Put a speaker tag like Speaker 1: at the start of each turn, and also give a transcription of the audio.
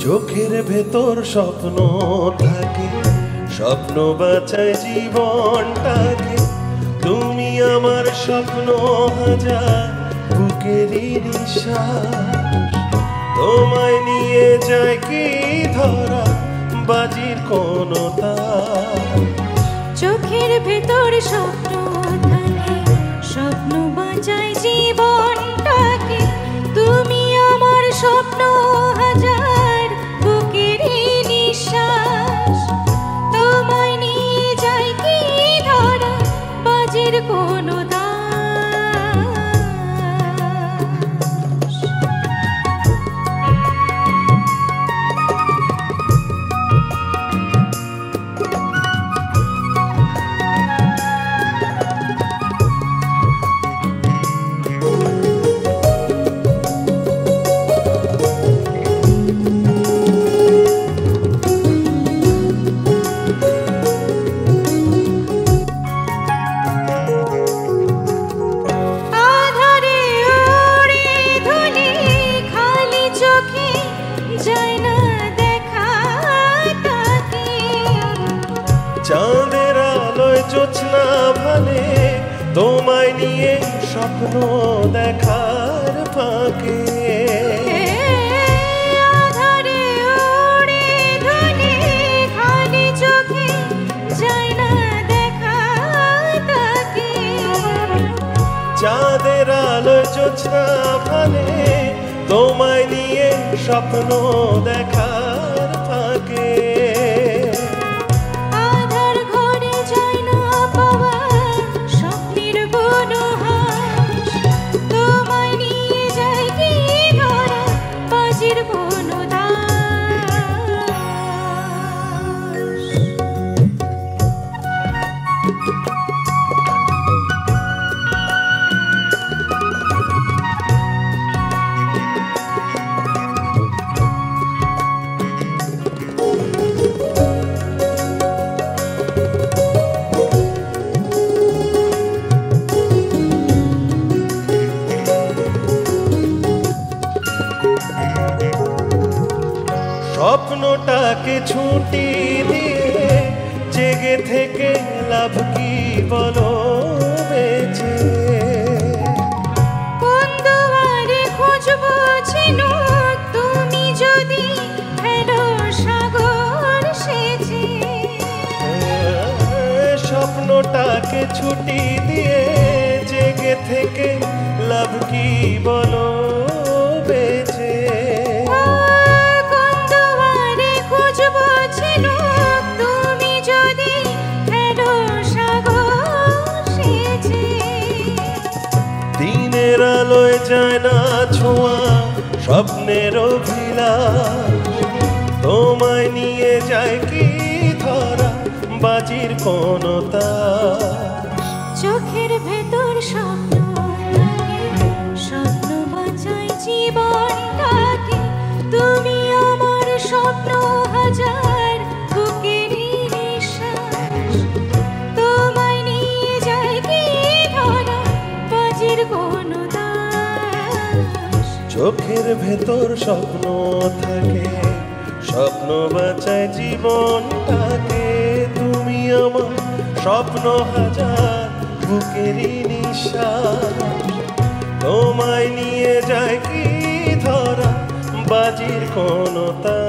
Speaker 1: চোখের ভেতর স্বপ্ন থাকে, স্বপ্ন বাঁচায় জীবনটাকে। তুমি আমার স্বপ্ন হাজার, বুকেরই নিঃশ্বাস। তোমায় নিয়ে যায় কি ধরা, বাজির কোনো তার।
Speaker 2: চোখের ভেতর স্বপ্ন থাকে, স্বপ্ন বাঁচায় জীবনটাকে। তুমি আমার স্বপ্ন হাজার, বুকেরই নিঃশ্বাস। তোমায় নিয়ে যায় কি ধরা, বাজির কোনো দাস।
Speaker 1: চাঁদের আলোয় জোছনা ভালে, তোমায় নিয়ে স্বপ্ন দেখার ফাঁকে।
Speaker 2: আধারে ওড়ে ধুলি, খালি চোখে যায় না দেখা তাকে।
Speaker 1: চাঁদের আলোয় জোছনা ভালে, তোমায় নিয়ে স্বপ্ন দেখার ফাঁকে। স্বপ্নটাকে ছুটি দিয়ে জেগে থেকে লাভ কি বলো বেঁচে?
Speaker 2: কোন দুয়ারে খুঁজবো ঝিনুক, তুমি যদি ফেলো সাগর সেজে।
Speaker 1: স্বপ্নটাকে ছুটি দিয়ে জেগে থেকে লাভ কি বলো বেঁচে? দিনের আলোয় যায় না ছোঁয়া স্বপ্নের অভিলাষ। তোমায় নিয়ে যায় কি ধরা, বাজির কোনো তার।
Speaker 2: চোখের ভেতর স্বপ্ন থাকে, স্বপ্ন বাঁচায় জীবনটাকে। তুমি আমার স্বপ্ন হাজার, বুকেরই নিঃশ্বাস। তোমায় নিয়ে যায় কি ধরা, বাজির কোনো দাস।
Speaker 1: চোখের ভেতর স্বপ্ন থাকে, স্বপ্ন বাঁচায় জীবনটাকে। তুমি আমার স্বপ্ন হাজার, বুকেরই নিঃশ্বাস। তোমায় নিয়ে যায় কি ধরা, বাজির কোনো তার।